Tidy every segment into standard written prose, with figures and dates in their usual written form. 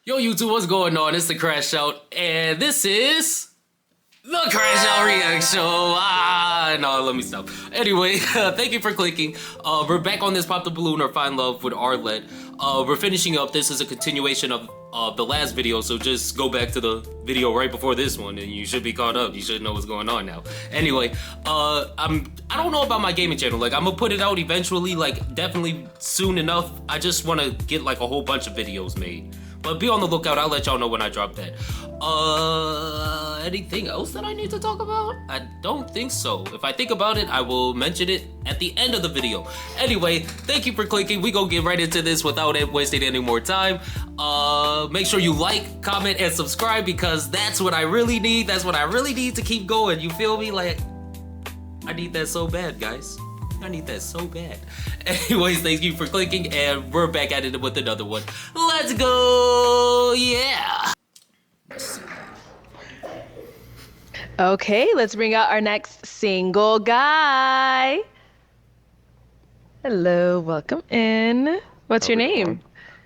Yo, YouTube, what's going on? It's the Crash Out, and this is the Crash Out React Show. No, let me stop. Anyway, thank you for clicking. We're back on this Pop the Balloon or Find Love with Arlette. We're finishing up. This is a continuation of the last video, so just go back to the video right before this one, and you should be caught up. You should know what's going on now. Anyway, I don't know about my gaming channel. Like, I'm gonna put it out eventually, like definitely soon enough. I just want to get like a whole bunch of videos made. But be on the lookout. I'll let y'all know when I drop that. Anything else that I need to talk about? I don't think so. If I think about it, I will mention it at the end of the video. Anyway, thank you for clicking. We gonna get right into this without wasting any more time. Make sure you like, comment, and subscribe because that's what I really need. That's what I really need to keep going. You feel me? Like, I need that so bad, guys. I need that so bad. Anyways, thank you for clicking, and we're back at it with another one. Let's go! Yeah! Okay, let's bring out our next single guy. Hello, welcome in. What's your name?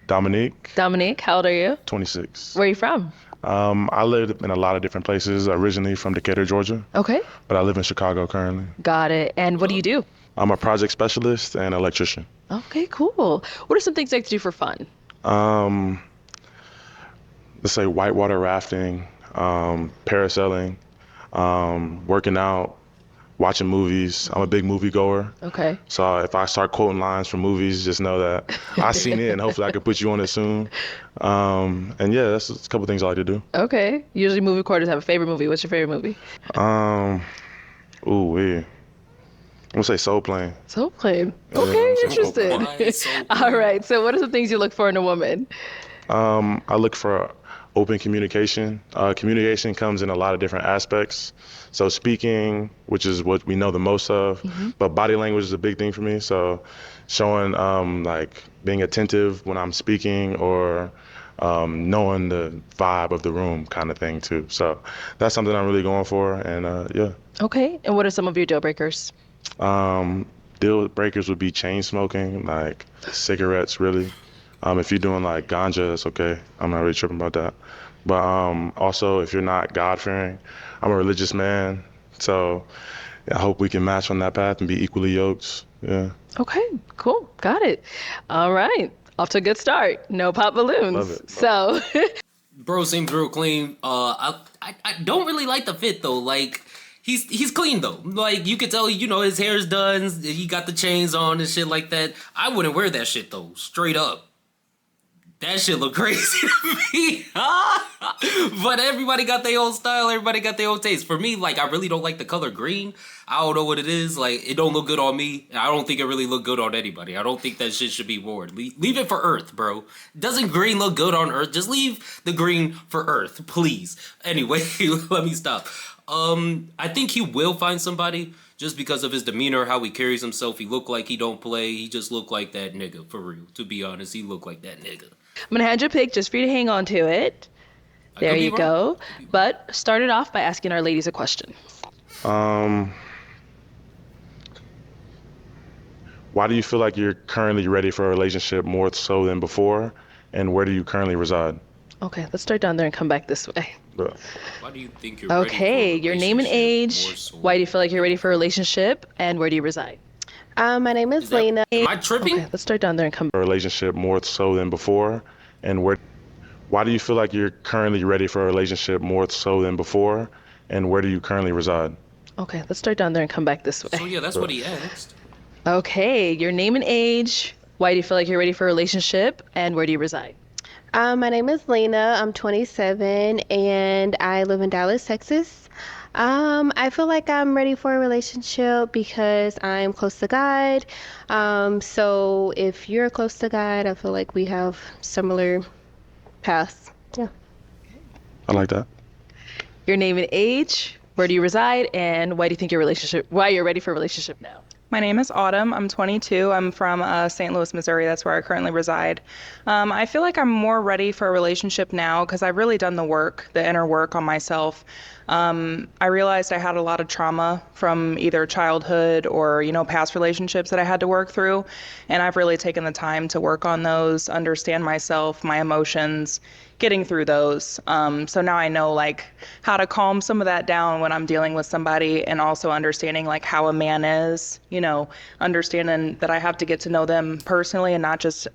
Dominique. Dominique, how old are you? 26. Where are you from? I lived in a lot of different places, originally from Decatur, Georgia, Okay, but I live in Chicago currently. got it. And what do you do? I'm a project specialist and electrician. Okay, cool. What are some things you like to do for fun? Let's say whitewater rafting, parasailing, working out, watching movies. I'm a big movie goer. Okay. So if I start quoting lines from movies, just know that I've seen it and hopefully I can put you on it soon. And yeah, that's a couple things I like to do. Okay. Usually movie recorders have a favorite movie. What's your favorite movie? I'm gonna say Soul Plane. Soul Plane. Okay, interesting. Why Soul All right. So what are some things you look for in a woman? I look for open communication. Communication comes in a lot of different aspects. So speaking, which is what we know the most of, but body language is a big thing for me. So showing like being attentive when I'm speaking or knowing the vibe of the room kind of thing too. So that's something I'm really going for. And yeah. Okay. And what are some of your deal breakers? Deal breakers would be chain smoking, like cigarettes really. If you're doing like ganja, it's okay. I'm not really tripping about that. But also, if you're not God-fearing, I'm a religious man. So I hope we can match on that path and be equally yoked. Yeah. Okay, cool. Got it. All right. Off to a good start. No pop balloons. Love it. So, Bro seems real clean. I don't really like the fit though. Like, he's clean though. Like, you could tell, you know, his hair's done. He got the chains on and shit like that. I wouldn't wear that shit though. Straight up. That shit look crazy to me. But everybody got their own style. Everybody got their own taste. For me, like, I really don't like the color green. I don't know what it is. Like, it don't look good on me. And I don't think it really look good on anybody. I don't think that shit should be worn. Leave it for Earth, bro. Doesn't green look good on Earth? Just leave the green for Earth, please. Anyway, let me stop. I think he will find somebody just because of his demeanor, how he carries himself. He look like he don't play. He just look like that nigga, for real. To be honest, he look like that nigga. I'm going to hand you a pic just for you to hang on to it. There you go. But start it off by asking our ladies a question. Why do you feel like you're currently ready for a relationship more so than before? And where do you currently reside? Okay, let's start down there and come back this way. Why do you think you're ready for a Okay, your name and relationship more age. so? Why do you feel like you're ready for a relationship? And where do you reside? My name is Lena. Am I tripping? Okay, let's start down there and come A relationship more so than before? And why do you feel like you're currently ready for a relationship more so than before? And where do you currently reside? Okay, let's start down there and come back this So way. yeah, that's what he asked. Okay, your name and age. Why do you feel like you're ready for a relationship? And where do you reside? My name is Lena. I'm 27 and I live in Dallas, Texas. I feel like I'm ready for a relationship because I'm close to God. So if you're close to God, I feel like we have similar paths. Yeah. I like that. Your name and age. Where do you reside? And why do you think why you're ready for a relationship now? My name is Autumn. I'm 22. I'm from St. Louis, Missouri. That's where I currently reside. I feel like I'm more ready for a relationship now because I've really done the work, the inner work on myself. I realized I had a lot of trauma from either childhood or, past relationships that I had to work through. And I've really taken the time to work on those, understand myself, my emotions, getting through those. So now I know like how to calm some of that down when I'm dealing with somebody, and also understanding like how a man is, understanding that I have to get to know them personally and not just,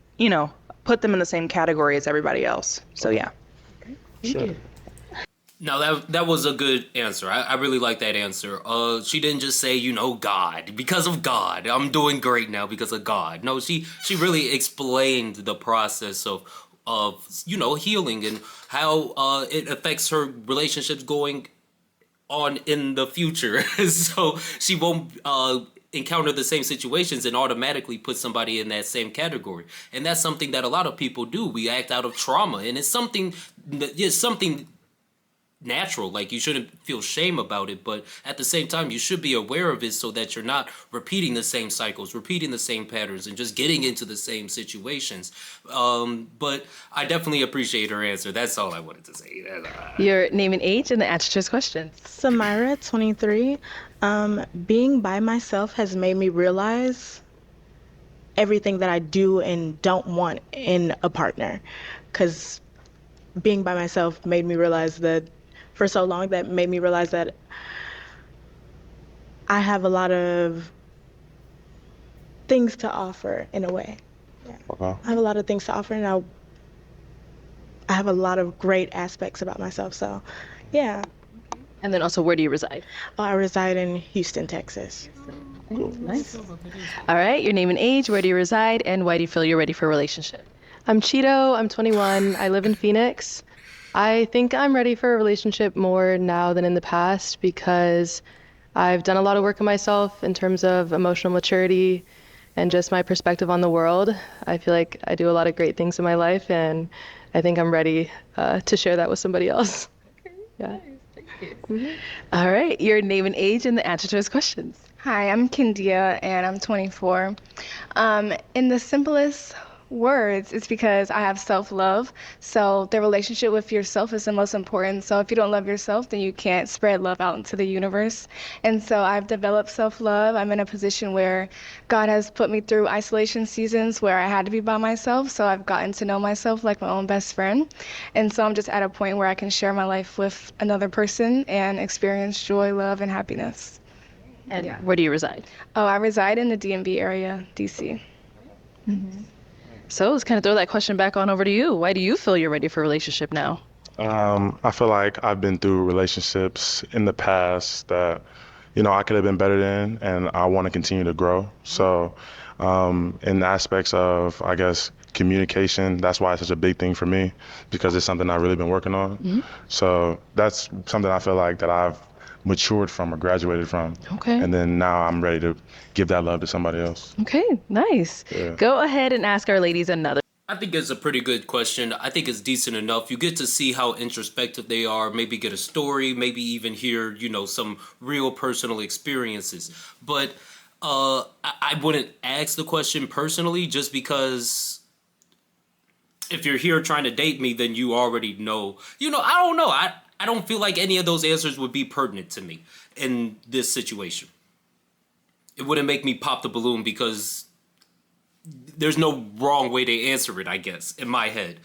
put them in the same category as everybody else. So yeah. Sure. No, that was a good answer. I really like that answer. She didn't just say, God. Because of God. I'm doing great now because of God. No, she really explained the process of healing and how it affects her relationships going on in the future. So she won't encounter the same situations and automatically put somebody in that same category. And that's something that a lot of people do. We act out of trauma, and it's something natural. Like, you shouldn't feel shame about it, but at the same time you should be aware of it so that you're not repeating the same cycles, repeating the same patterns, and just getting into the same situations. But I definitely appreciate her answer. That's all I wanted to say. Your name and age and the answer to his questions. Samira, 23. Being by myself has made me realize everything that I do and don't want in a partner, because being by myself made me realize that for so long, that made me realize that I have a lot of things to offer in a way. Yeah. Okay. I have a lot of things to offer, and I have a lot of great aspects about myself. So, yeah. And then also, where do you reside? Oh, I reside in Houston, Texas. Nice. All right, your name and age, where do you reside, and why do you feel you're ready for a relationship? I'm Cheeto. I'm 21. I live in Phoenix. I think I'm ready for a relationship more now than in the past because I've done a lot of work on myself in terms of emotional maturity and just my perspective on the world. I feel like I do a lot of great things in my life, and I think I'm ready to share that with somebody else. Yeah. All right, your name and age and the answer to his questions. Hi, I'm Kindia and I'm 24. In the simplest words, it's because I have self-love. So the relationship with yourself is the most important. So if you don't love yourself, then you can't spread love out into the universe. And so I've developed self-love. I'm in a position where God has put me through isolation seasons where I had to be by myself. So I've gotten to know myself like my own best friend. And so I'm just at a point where I can share my life with another person and experience joy, love, and happiness. And where do you reside? Oh, I reside in the DMV area, DC. Mm-hmm. So let's kind of throw that question back on over to you. Why do you feel you're ready for a relationship now? I feel like I've been through relationships in the past that, I could have been better in, and I want to continue to grow. So, in the aspects of, I guess, communication, that's why it's such a big thing for me, because it's something I've really been working on. Mm-hmm. So that's something I feel like that I've matured from or graduated from. Okay. And then now I'm ready to give that love to somebody else. Okay, nice. Yeah. Go ahead and ask our ladies another. I think it's a pretty good question. I think it's decent enough. You get to see how introspective they are, maybe get a story, maybe even hear, some real personal experiences. But I wouldn't ask the question personally, just because if you're here trying to date me, then you already know. I don't know. I don't feel like any of those answers would be pertinent to me in this situation. It wouldn't make me pop the balloon because there's no wrong way to answer it, I guess, in my head.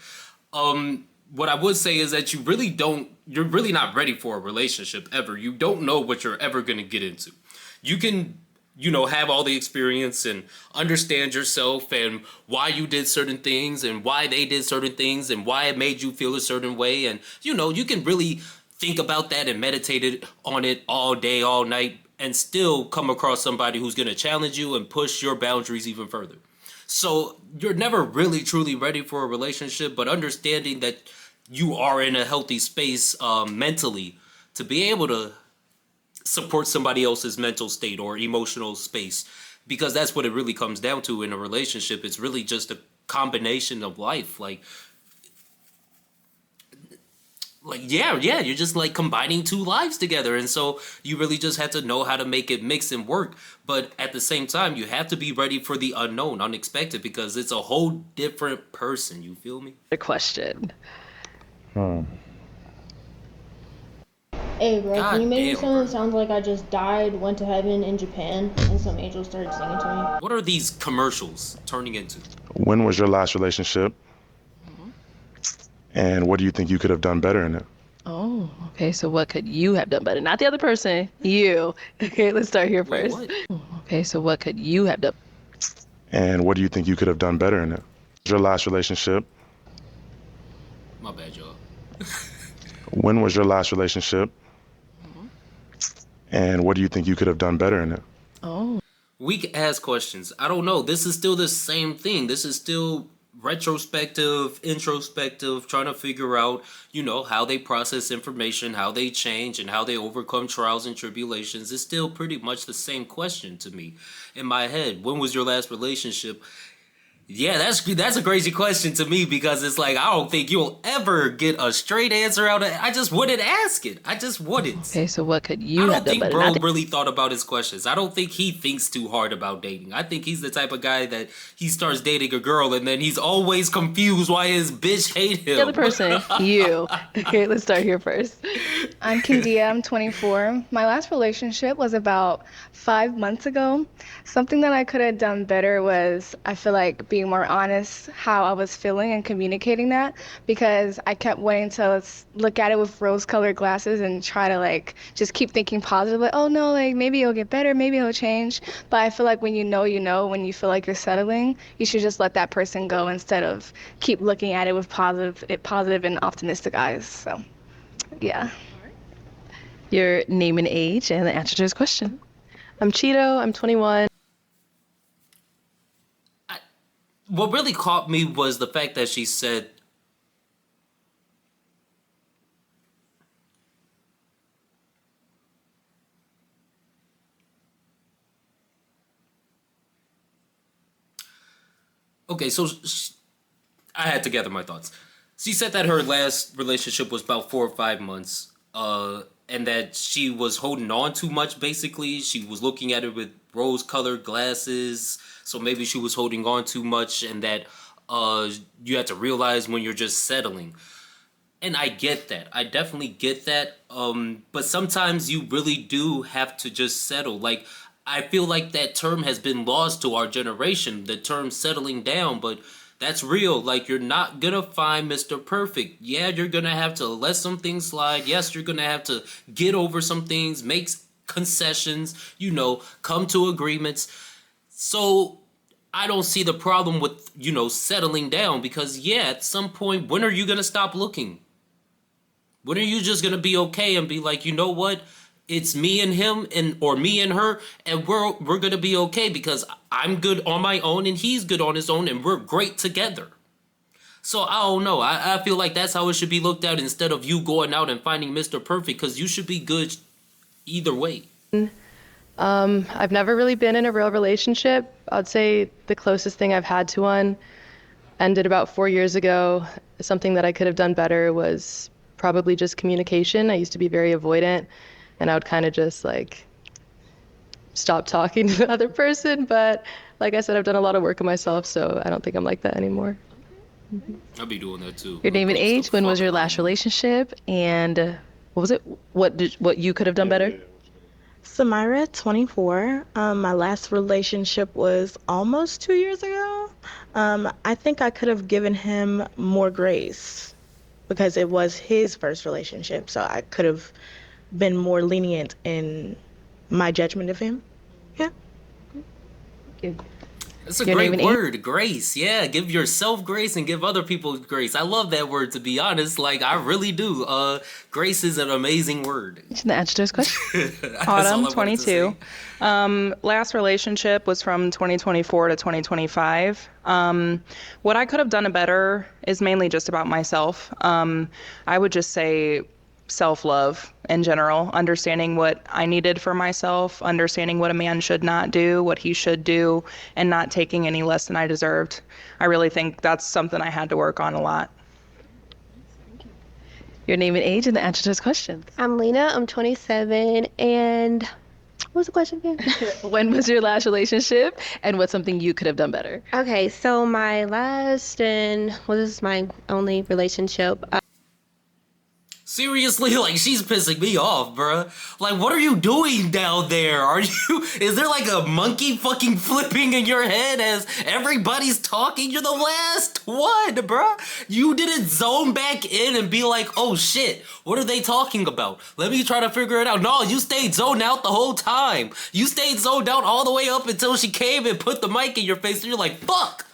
What I would say is that you're really not ready for a relationship ever. You don't know what you're ever going to get into. You can, have all the experience and understand yourself and why you did certain things and why they did certain things and why it made you feel a certain way. And, you can really think about that and meditate on it all day, all night, and still come across somebody who's going to challenge you and push your boundaries even further. So you're never really truly ready for a relationship, but understanding that you are in a healthy space mentally to be able to support somebody else's mental state or emotional space, because that's what it really comes down to in a relationship. It's really just a combination of life. You're just like combining two lives together. And so you really just have to know how to make it mix and work. But at the same time, you have to be ready for the unknown, unexpected, because it's a whole different person. You feel me? The question. Hey, bro, can you make me something that sounds like I just died, went to heaven in Japan, and some angels started singing to me? What are these commercials turning into? When was your last relationship? And what do you think you could have done better in it? Oh, okay. So what could you have done better? Not the other person, you. Okay, let's start here Wait, first. what? Okay, so what could you have done? And what do you think you could have done better in it? Your last relationship? My bad, y'all. When was your last relationship? And what do you think you could have done better in it? Oh, We can ask questions. I don't know. This is still the same thing. This is still retrospective, introspective, trying to figure out, how they process information, how they change, and how they overcome trials and tribulations. It's still pretty much the same question to me in my head. When was your last relationship? Yeah, that's a crazy question to me because it's like I don't think you'll ever get a straight answer out of it. I just wouldn't ask it. I just wouldn't. okay. So what could you I have don't done think better? bro Not the- really thought about his questions. I don't think he thinks too hard about dating. I think he's the type of guy that he starts dating a girl and then he's always confused why his bitch hate him. the other person, you. Okay, let's start here first. I'm Kindia. I'm 24. My last relationship was about 5 months ago. Something that I could have done better was, I feel like, being more honest how I was feeling and communicating that, because I kept wanting to look at it with rose-colored glasses and try to just keep thinking positive, like, oh no, maybe it'll get better, maybe it'll change. But I feel like when you know, when you feel like you're settling, you should just let that person go instead of keep looking at it with positive and optimistic eyes. So, yeah. Your name and age and the answer to his question. I'm Cheeto. I'm 21. What really caught me was the fact that she said, okay, so I had to gather my thoughts. She said that her last relationship was about 4 or 5 months, and that she was holding on too much, basically. She was looking at it with rose-colored glasses, so maybe she was holding on too much, and that you have to realize when you're just settling. And I get that. I definitely get that. But sometimes you really do have to just settle. Like, I feel like that term has been lost to our generation, the term settling down, but that's real. Like, you're not gonna find Mr. Perfect. Yeah, you're gonna have to let some things slide. Yes, you're gonna have to get over some things, make concessions, come to agreements. So I don't see the problem with, settling down because, yeah, at some point, when are you gonna stop looking? When are you just gonna be okay and be like, you know what? It's me and him or me and her, and we're gonna be okay because I'm good on my own and he's good on his own and we're great together. So I don't know. I feel like that's how it should be looked at instead of you going out and finding Mr. Perfect, because you should be good either way. I've never really been in a real relationship. I'd say the closest thing I've had to one ended about 4 years ago. Something that I could have done better was probably just communication. I used to be very avoidant, and I would kind of just stop talking to the other person. But like I said, I've done a lot of work on myself, so I don't think I'm like that anymore. I'll be doing that too. Your name and age. When was your last relationship? And what was it? What you could have done better? Samira, 24. My last relationship was almost 2 years ago. I think I could have given him more grace because it was his first relationship, so I could have been more lenient in my judgment of him. Yeah. That's a great word, grace. Yeah, give yourself grace and give other people grace. I love that word, to be honest. I really do. Grace is an amazing word. The answer to his question. Autumn, 22. Last relationship was from 2024 to 2025. What I could have done better is mainly just about myself. I would just say self-love in general, understanding what I needed for myself, understanding what a man should not do, what he should do, and not taking any less than I deserved. I really think that's something I had to work on a lot. Your name and age and the answer to his questions. I'm Lena. I'm 27. And what was the question again? When was your last relationship, and what's something you could have done better? Okay, so my last this is my only relationship. Seriously, like, she's pissing me off, bruh. Like, what are you doing down there? Is there like a monkey fucking flipping in your head as everybody's talking? You're the last one, bruh. You didn't zone back in and be like, oh shit, what are they talking about? Let me try to figure it out. No, you stayed zoned out the whole time. You stayed zoned out all the way up until she came and put the mic in your face and you're like, fuck.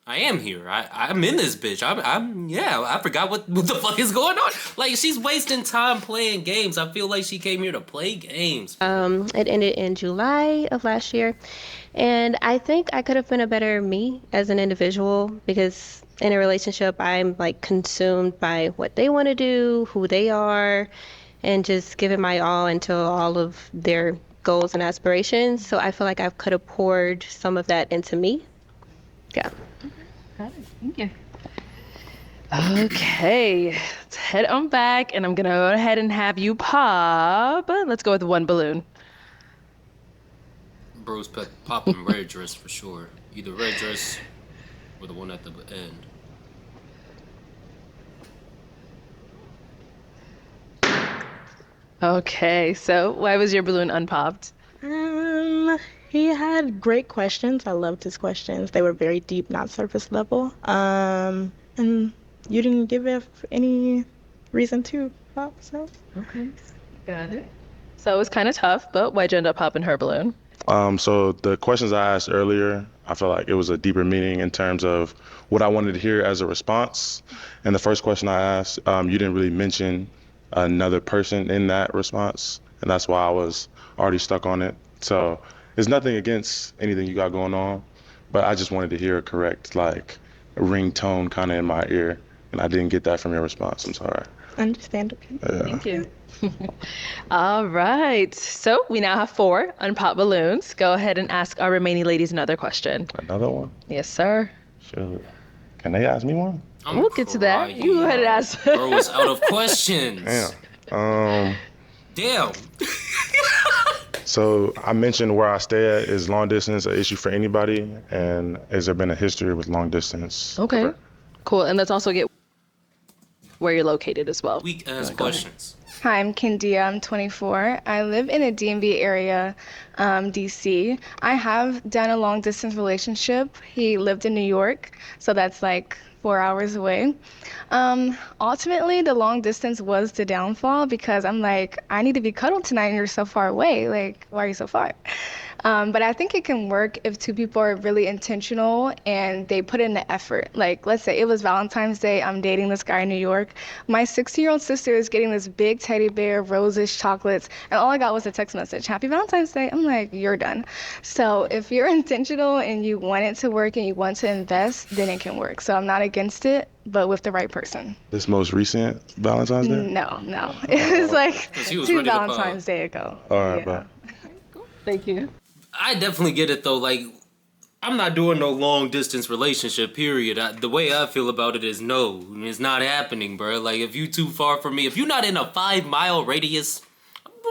I am here. I'm in this bitch. I forgot what the fuck is going on. Like, she's wasting time playing games. I feel like she came here to play games. It ended in July of last year. And I think I could have been a better me as an individual because in a relationship, I'm like consumed by what they want to do, who they are, and just giving my all into all of their goals and aspirations. So I feel like I could have poured some of that into me. Yeah. Got it. Thank you. Okay, let's head on back, and I'm gonna go ahead and have you pop. Let's go with one balloon. Bro's popping red dress for sure. Either red dress or the one at the end. Okay, so why was your balloon unpopped? He had great questions. I loved his questions. They were very deep, not surface level. And you didn't give it any reason to pop, so. Okay, got it. So it was kind of tough, but why'd you end up popping her balloon? So the questions I asked earlier, I feel like it was a deeper meaning in terms of what I wanted to hear as a response. And the first question I asked, you didn't really mention another person in that response. And that's why I was already stuck on it. So it's nothing against anything you got going on, but I just wanted to hear a correct, like, ringtone kind of in my ear. And I didn't get that from your response. I'm sorry. Understandable. Yeah. Thank you. All right, so we now have 4 unpopped balloons. Go ahead and ask our remaining ladies another question. Another one? Yes, sir. Sure. Can they ask me one? We'll get to that. You go ahead and ask. Bro is out of questions. Damn. Damn. So I mentioned where I stay at. Is long distance an issue for anybody? And has there been a history with long distance? Okay, cool. And let's also get where you're located as well. Weak ass questions. Hi, I'm Kendia. I'm 24. I live in a DMV area, DC. I have done a long distance relationship. He lived in New York, so that's like 4 hours away. Ultimately, the long distance was the downfall because I'm like, I need to be cuddled tonight and you're so far away. Like, why are you so far? But I think it can work if 2 people are really intentional and they put in the effort. Like, let's say it was Valentine's Day. I'm dating this guy in New York. My 16-year-old sister is getting this big teddy bear, roses, chocolates, and all I got was a text message, Happy Valentine's Day. I'm like, you're done. So if you're intentional and you want it to work and you want to invest, then it can work. So I'm not against it, but with the right person. This most recent Valentine's Day? No. It was like 2 Valentine's Day ago. All right, bye. Thank you. I definitely get it though. Like, I'm not doing no long distance relationship, period. The way I feel about it is no, it's not happening, bro. Like, if you too far from me, if you're not in a 5-mile radius,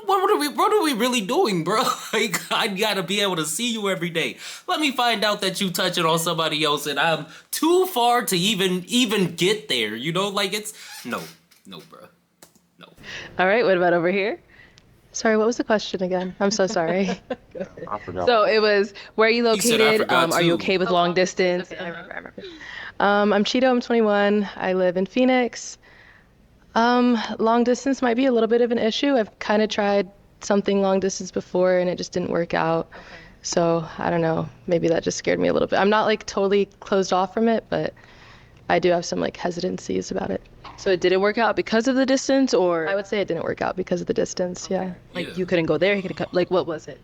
what are we really doing, bro? Like, I gotta be able to see you every day. Let me find out that you touching on somebody else and I'm too far to even get there, you know? Like, it's no, bro. No. All right, what about over here? Sorry, what was the question again? I'm so sorry. I forgot. So it was, where are you He said, "I located? forgot Are you too." okay with long distance? I remember. I'm Cheeto, I'm 21. I live in Phoenix. Long distance might be a little bit of an issue. I've kind of tried something long distance before and it just didn't work out. Okay. So I don't know, maybe that just scared me a little bit. I'm not like totally closed off from it, but I do have some like hesitancies about it. So it didn't work out because of the distance, or? I would say it didn't work out because of the distance, yeah. Like, you couldn't go there, he couldn't come, like, what was it?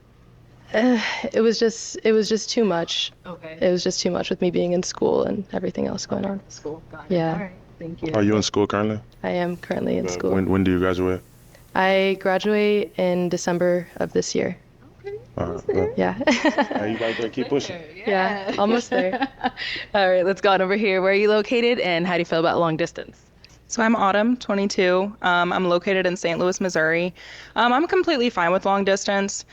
It was just too much. Okay. It was just too much with me being in school and everything else going on. School, got it. Yeah. All right, thank you. Are you in school currently? I am currently in school. When do you graduate? I graduate in December of this year. Well, Yeah. you gotta keep pushing. Yeah, almost there. All right, let's go on over here. Where are you located and how do you feel about long distance? So I'm Autumn, 22. I'm located in St. Louis, Missouri. I'm completely fine with long distance.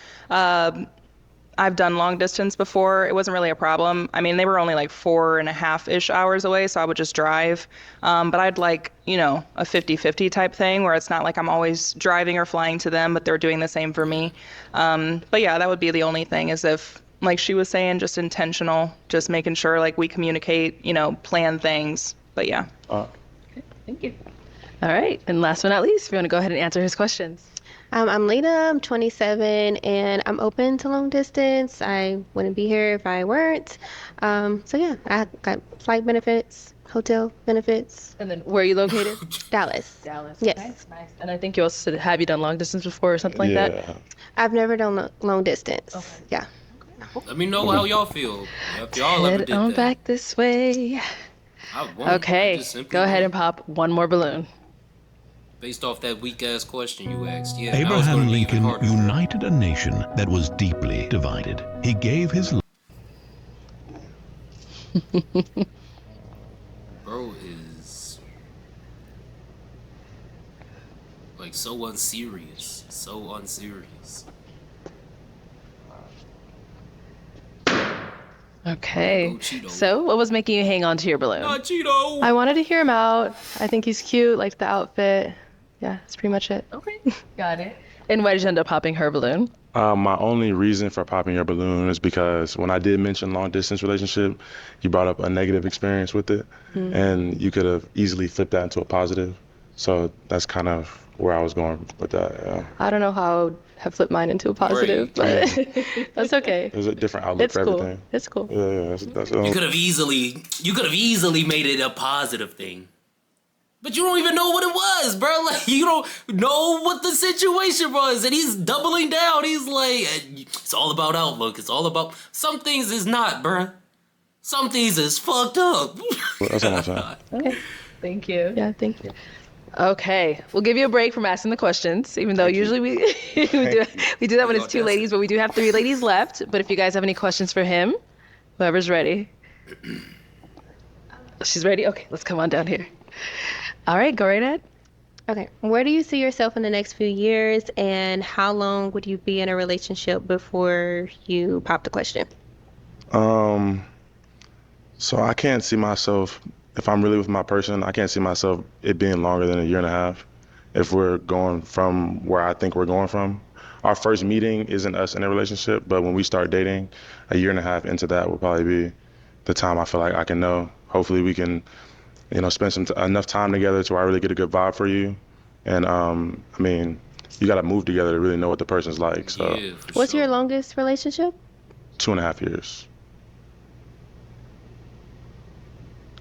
I've done long distance before. It wasn't really a problem. I mean, they were only like 4.5-ish hours away, so I would just drive. But I'd like, a 50-50 type thing where it's not like I'm always driving or flying to them, but they're doing the same for me. But yeah, that would be the only thing is if, like she was saying, just intentional, just making sure like we communicate, plan things. But yeah. Thank you. All right. And last but not least, if you want to go ahead and answer his questions. I'm Lena, I'm 27, and I'm open to long distance. I wouldn't be here if I weren't. So yeah, I got flight benefits, hotel benefits. And then where are you located? Dallas. Dallas. Yes. Nice. And I think you also said, have you done long distance before or something like that? Yeah. I've never done long distance. Okay. Yeah. Let me know how y'all feel. If y'all ever Head did on that. back this way. I won't. I Okay. just simply Go ahead won't. and pop one more balloon. Based off that weak ass question you asked, yeah. now it's gonna Abraham be even Lincoln harder. united a nation that was deeply divided. He gave his Bro is like so unserious. So unserious. Okay. Go Cheeto. So what was making you hang on to your balloon? Not Cheeto! I wanted to hear him out. I think he's cute, liked the outfit. Yeah, that's pretty much it. Okay. Got it. And why did you end up popping her balloon? My only reason for popping your balloon is because when I did mention long distance relationship, you brought up a negative experience with it, and you could have easily flipped that into a positive. So that's kind of where I was going with that. Yeah. I don't know how I would have flipped mine into a positive, but that's okay. There's a different outlook It's for cool. everything. It's cool. Yeah, that's You could have easily made it a positive thing. But you don't even know what it was, bro. Like, you don't know what the situation was. And he's doubling down. He's like, it's all about outlook. It's all about... Some things is not, bro. Some things is fucked up. That's all I'm saying. Okay. Thank you. Yeah, thank you. Okay, we'll give you a break from asking the questions, even though usually we we do that when it's two ladies, but we do have 3 ladies left. But if you guys have any questions for him, whoever's ready. She's ready? Okay, let's come on down here. All right, go right ahead. Okay. Where do you see yourself in the next few years, and how long would you be in a relationship before you pop the question? So I can't see myself, if I'm really with my person, I can't see myself it being longer than a year and a half. If we're going from where I think we're going from. Our first meeting isn't us in a relationship, but when we start dating, a year and a half into that will probably be the time I feel like I can know. Hopefully we can, spend enough time together to where I really get a good vibe for you. And I mean, you got to move together to really know what the person's like. So Yeah, for What's sure. your longest relationship? 2.5 years.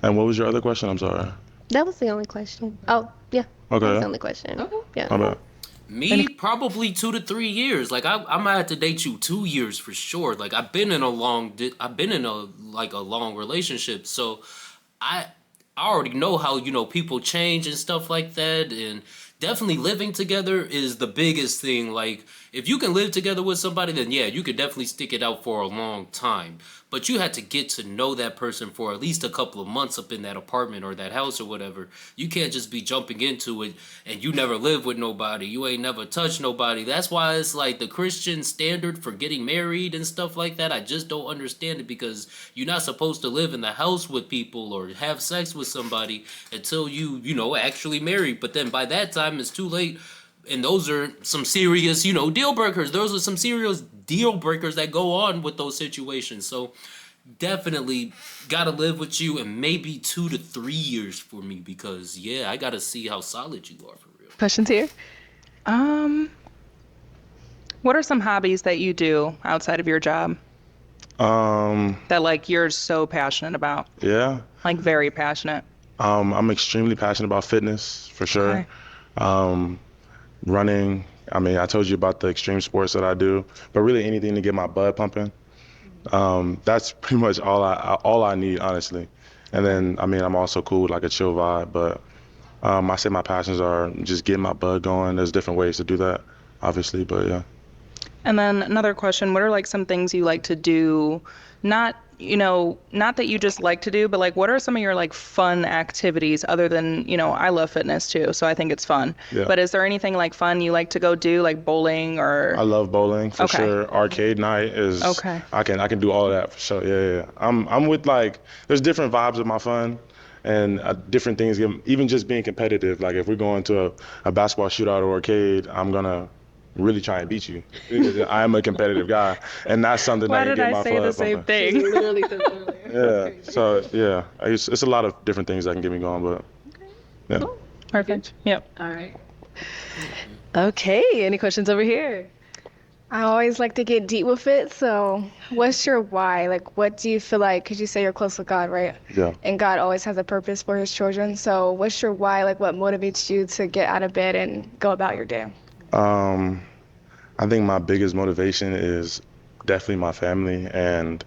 And what was your other question? I'm sorry. That was the only question. Oh, yeah. That was Okay. the only question. Okay. Yeah. My bad. Me, probably 2 to 3 years. Like I might have to date you 2 years for sure. Like I've been in a long relationship, so I already know how people change and stuff like that. And definitely living together is the biggest thing. Like if you can live together with somebody, then yeah, you could definitely stick it out for a long time. But you had to get to know that person for at least a couple of months up in that apartment or that house or whatever. You can't just be jumping into it and you never live with nobody. You ain't never touched nobody. That's why it's like the Christian standard for getting married and stuff like that. I just don't understand it because you're not supposed to live in the house with people or have sex with somebody until you actually married. But then by that time, it's too late. And those are some serious, deal breakers. Those are some serious deal breakers that go on with those situations. So definitely gotta live with you in maybe 2 to 3 years for me because, yeah, I gotta see how solid you are for real. Questions here? What are some hobbies that you do outside of your job that like you're so passionate about? Yeah. Like very passionate. I'm extremely passionate about fitness, for sure. Okay. Running. I mean, I told you about the extreme sports that I do, but really anything to get my blood pumping. That's pretty much all I need, honestly. And then, I mean, I'm also cool with like a chill vibe, but I say my passions are just getting my blood going. There's different ways to do that, obviously, but yeah. And then another question, what are like some things you like to do? Not, not that you just like to do, but like what are some of your like fun activities other than, I love fitness too, so I think it's fun. Yeah. But is there anything like fun you like to go do, like bowling or? I love bowling for Okay. sure. Arcade night is Okay. I can do all of that for sure. Yeah. I'm with like there's different vibes of my fun and different things. Even just being competitive. Like if we're going to a basketball shootout or arcade, I'm gonna really try and beat you. I am a competitive guy, and that's something Why that can did get I my say blood the same pumping. thing? Literally said that earlier. Yeah. So yeah, it's a lot of different things that can get me going, but yeah. Perfect. Yep. All right. Okay, any questions over here? I always like to get deep with it. So, what's your why? Like, what do you feel like? Because you say you're close with God, right? Yeah. And God always has a purpose for his children. So, what's your why? Like, what motivates you to get out of bed and go about your day? I think my biggest motivation is definitely my family and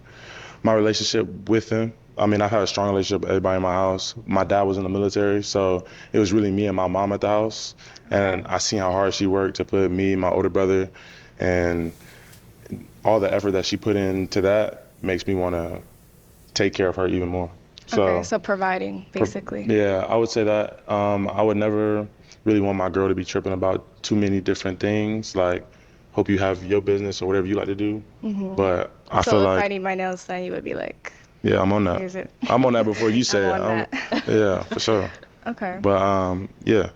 my relationship with them. I mean, I've had a strong relationship with everybody in my house. My dad was in the military, so it was really me and my mom at the house. And I seen how hard she worked to put me, my older brother, and all the effort that she put into that makes me want to take care of her even more. Okay, so providing, basically. Yeah, I would say that. I would never really want my girl to be tripping about too many different things. Like, hope you have your business or whatever you like to do. But I So feel if like, I need my nails done, you would be like, yeah, I'm on that. here's it. I'm on that before you say I'm it. on that. Yeah, for sure. Okay. But yeah.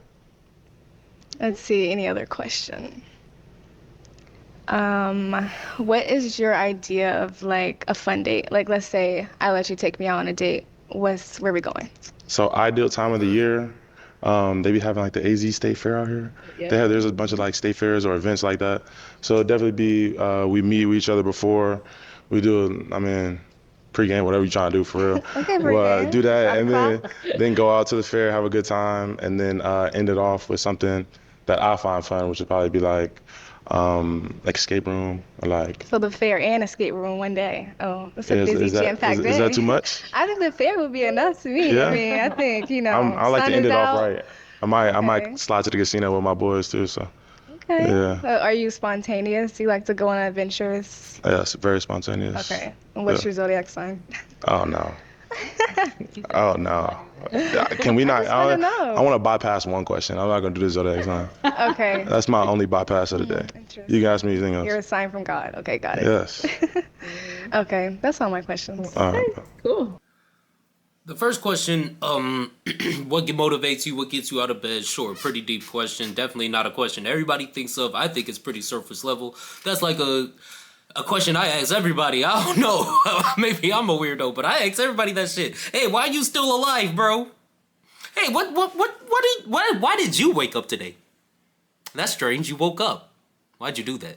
Let's see, any other question? What is your idea of like a fun date? Like, let's say I let you take me out on a date. Where are we going? So ideal time of the year, they be having like the AZ State Fair out here. Yeah. There's a bunch of like state fairs or events like that. So it'd definitely be we meet with each other before we do. I mean, pregame, whatever you're trying to do for real. Okay, Well, pregame. do that and Shot then go out to the fair, have a good time, and then end it off with something that I find fun, which would probably be like escape room or like. So the fair and escape room one day. Oh, that's a busy jam-packed day. Is that too much? I think the fair would be enough to me. Yeah? I mean, I think, I like sun to end is it off out. right. I Okay. might slide to the casino with my boys too. So Okay. Yeah. So are you spontaneous? Do you like to go on adventures? yeah, it's very spontaneous. Okay. And what's Yeah. your zodiac sign? Oh no. Oh no. Can we not? just wanna know. I want to bypass one question. I'm not gonna do this zodiac sign. Okay. That's my only bypass of the day. Interesting. You can ask me anything else. You're a sign from God. Okay, got it. Yes. Okay, that's all my questions. Cool. The first question, what motivates you? What gets you out of bed? Sure, pretty deep question. Definitely not a question everybody thinks of. I think it's pretty surface level. That's like a question I ask everybody. I don't know. Maybe I'm a weirdo, but I ask everybody that shit. Hey, why are you still alive, bro? Hey, why did you wake up today? That's strange. You woke up. Why'd you do that?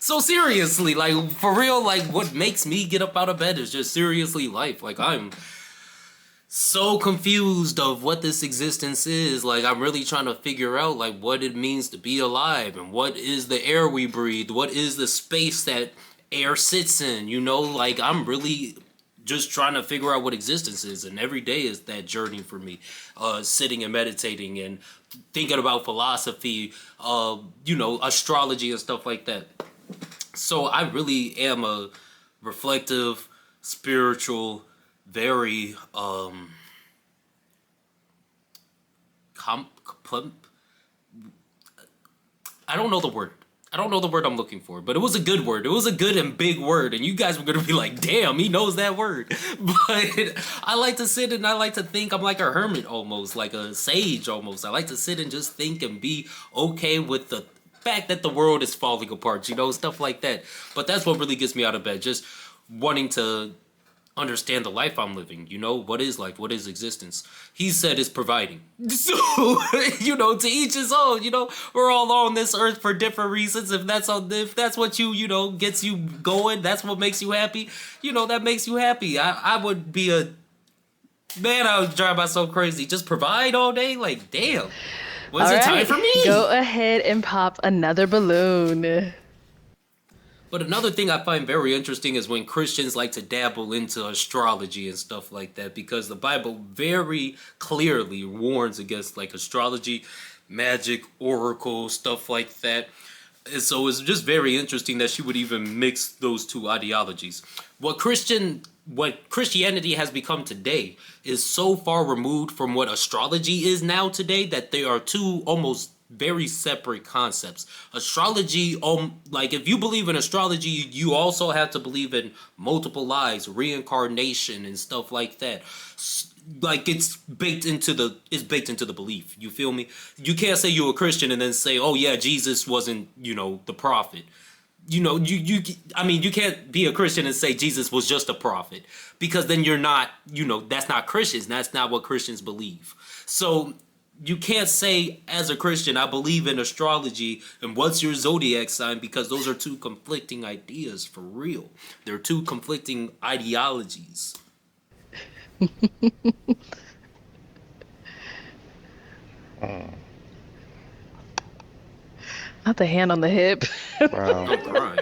So seriously, like for real, like what makes me get up out of bed is just seriously life. Like I'm so confused of what this existence is. Like I'm really trying to figure out like what it means to be alive and what is the air we breathe, what is the space that air sits in, like I'm really just trying to figure out what existence is, and every day is that journey for me, sitting and meditating and thinking about philosophy, astrology and stuff like that. So I really am a reflective, spiritual, very I don't know the word. I don't know the word I'm looking for, but it was a good word. It was a good and big word, and you guys were gonna be like, damn, he knows that word. But I like to sit and I like to think. I'm like a hermit almost, like a sage almost. I like to sit and just think and be okay with the fact that the world is falling apart, stuff like that. But that's what really gets me out of bed, just wanting to understand the life I'm living. What is life? What is existence? He said it's providing. So, to each his own. We're all on this earth for different reasons. If that's what you gets you going, that's what makes you happy. That makes you happy. I would be I would drive myself crazy. Just provide all day. Like, damn. When's it time for me? Go ahead and pop another balloon. But another thing I find very interesting is when Christians like to dabble into astrology and stuff like that, because the Bible very clearly warns against like astrology, magic, oracle, stuff like that. And so it's just very interesting that she would even mix those two ideologies. What Christianity has become today is so far removed from what astrology is now today that they are two almost very separate concepts. Astrology, like if you believe in astrology, you also have to believe in multiple lives, reincarnation, and stuff like that. Like it's baked into the belief. You feel me? You can't say you're a Christian and then say, oh yeah, Jesus wasn't, the prophet. I mean, you can't be a Christian and say Jesus was just a prophet, because then you're not, that's not Christians. That's not what Christians believe. So you can't say as a Christian, I believe in astrology and what's your zodiac sign, because those are two conflicting ideas for real. They're two conflicting ideologies. Not the hand on the hip. Wow. I'm crying.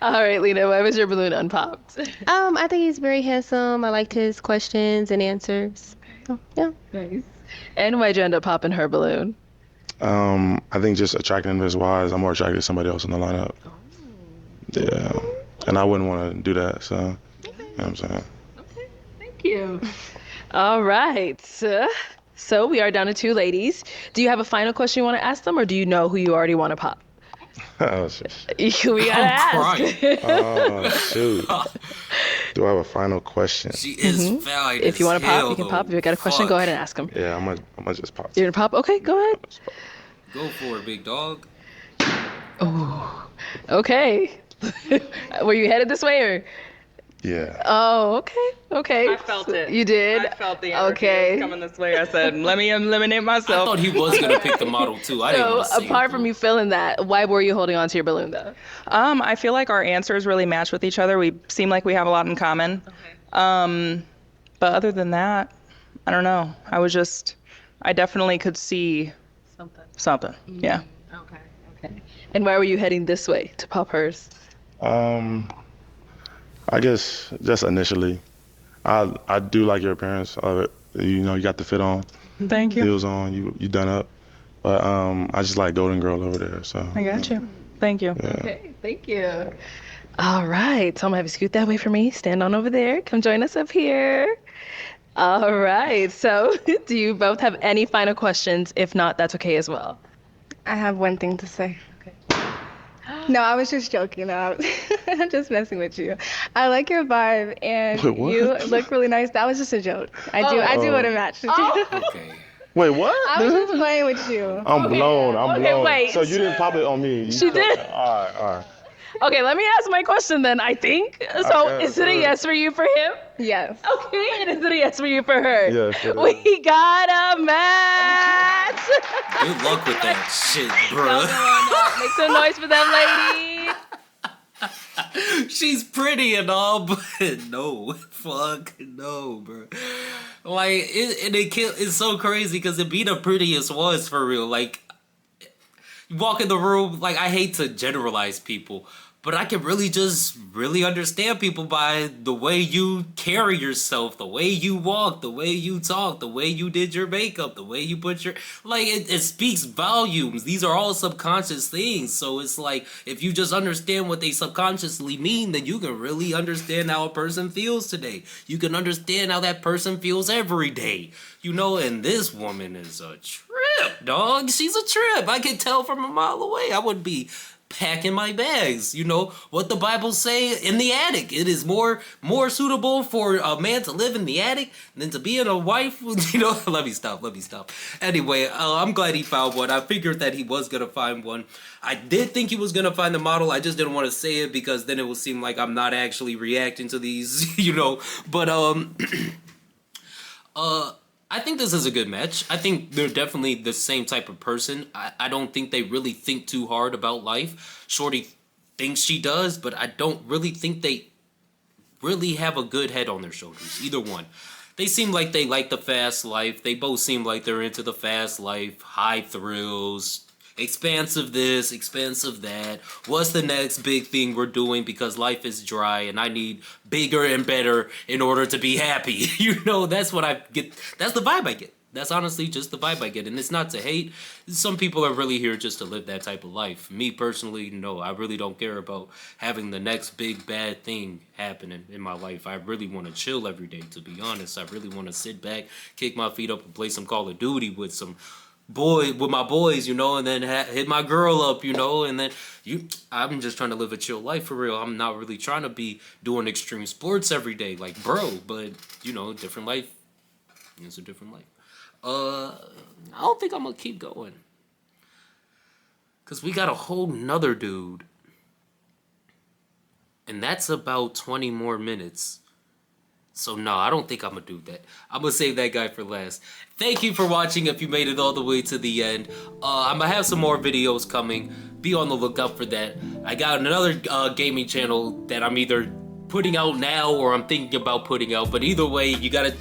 All right, Lena, why was your balloon unpopped? I think he's very handsome. I liked his questions and answers. So, yeah. Nice. And why'd you end up popping her balloon? I think just attracting his wise. I'm more attracted to somebody else in the lineup. Yeah. And I wouldn't want to do that, so, you know what I'm saying? Thank you. All right. So we are down to 2 ladies. Do you have a final question you want to ask them, or do you know who you already want to pop? Oh, shit. We gotta ask. Oh, shoot. Do I have a final question? She is valid. If you want to pop, you can pop. If you got a question, go ahead and ask them. Yeah, I'm gonna just pop. You're gonna pop? Okay, go ahead. Go for it, big dog. Oh, okay. Were you headed this way, or? Yeah. Oh, okay. I felt it. You did? I felt the energy Okay. was coming this way. I said, let me eliminate I myself. thought he was gonna pick the model too. I didn't So want to say apart from you feeling that, why were you holding on to your balloon though? I feel like our answers really match with each other. We seem like we have a lot in common. Okay. But other than that, I don't know. I definitely could see something. Yeah. Okay. And why were you heading this way to pop hers? I guess just initially, I do like your appearance. You got the fit on, Thank you. heels on, you done up. But I just like Golden Girl over there. So I got you. Thank you. yeah. Okay, thank you. All right, so I'm gonna have you scoot that way for me. Stand on over there. Come join us up here. All right, so do you both have any final questions? If not, that's okay as well. I have one thing to say. No, I was just joking. No, I'm just messing with you. I like your vibe, and Wait, what? you look really nice. That was just a joke. I do want to match with you. Okay. Wait, what? I was just playing with you. I'm blown. I'm blown. wait. So you didn't pop it on me. She did. All right. Okay, let me ask my question then, I think. So Okay, is it a yes for you for him? Yes. Okay, and is it a yes for you for her? Yes, it is. We got a match! Good luck with that shit, bro. Make some noise for that lady. She's pretty and all, but no, fuck no, bro. Like it's so crazy because it be the prettiest ones for real. Like you walk in the room, like I hate to generalize people, but I can really understand people by the way you carry yourself, the way you walk, the way you talk, the way you did your makeup, the way you put your, like, it speaks volumes. These are all subconscious things. So it's like, if you just understand what they subconsciously mean, then you can really understand how a person feels today. You can understand how that person feels every day. And this woman is a trip, dog. She's a trip. I can tell from a mile away. I would be packing my bags. What the Bible say in the attic. It is more suitable for a man to live in the attic than to be in a wife. Let me stop. Anyway, I'm glad he found one. I figured that he was gonna find one. I did think he was gonna find the model. I just didn't want to say it because then it will seem like I'm not actually reacting to these, But I think this is a good match. I think they're definitely the same type of person. I don't think they really think too hard about life. Shorty thinks she does, but I don't really think they really have a good head on their shoulders. Either one. They seem like they like the fast life. They both seem like they're into the fast life, high thrills, expansive this, expansive that. What's the next big thing we're doing because life is dry and I need bigger and better in order to be happy. That's what I get. That's the vibe I get. That's honestly just the vibe I get, and it's not to hate. Some people are really here just to live that type of life. Me personally, no, I really don't care about having the next big bad thing happening in my life. I really want to chill every day, to be honest. I really want to sit back, kick my feet up, and play some Call of Duty with my boys, and then hit my girl up, and then I'm just trying to live a chill life for real. I'm not really trying to be doing extreme sports every day, like bro, but different life. It's a different life. I don't think I'm gonna keep going, cause we got a whole nother dude, and that's about 20 more minutes. So no, I don't think I'm gonna do that. I'm gonna save that guy for last. Thank you for watching if you made it all the way to the end. I'm gonna have some more videos coming. Be on the lookout for that. I got another gaming channel that I'm either putting out now or I'm thinking about putting out. But either way, you gotta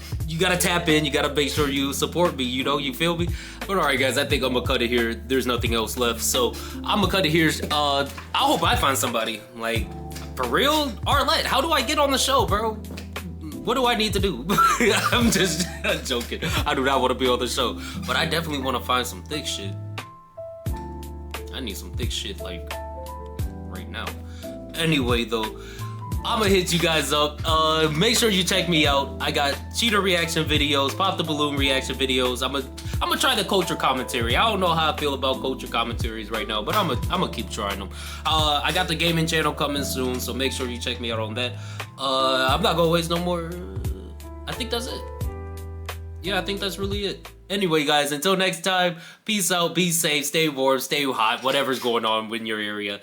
tap in. You gotta make sure you support me. You feel me? But alright guys, I think I'm gonna cut it here. There's nothing else left. So I'm gonna cut it here. I hope I find somebody. Like, for real? Arlette, how do I get on the show, bro? What do I need to do? I'm just joking. I do not want to be on the show. But I definitely want to find some thick shit. I need some thick shit, like, right now. Anyway, though, I'm gonna hit you guys up. Make sure you check me out. I got cheater reaction videos, pop the balloon reaction videos. I'm gonna try the culture commentary. I don't know how I feel about culture commentaries right now, but I'm gonna keep trying them. I got the gaming channel coming soon, so make sure you check me out on that. I'm not gonna waste no more. I think that's it. Yeah, I think that's really it. Anyway, guys, until next time, peace out, be safe, stay warm, stay hot, whatever's going on in your area.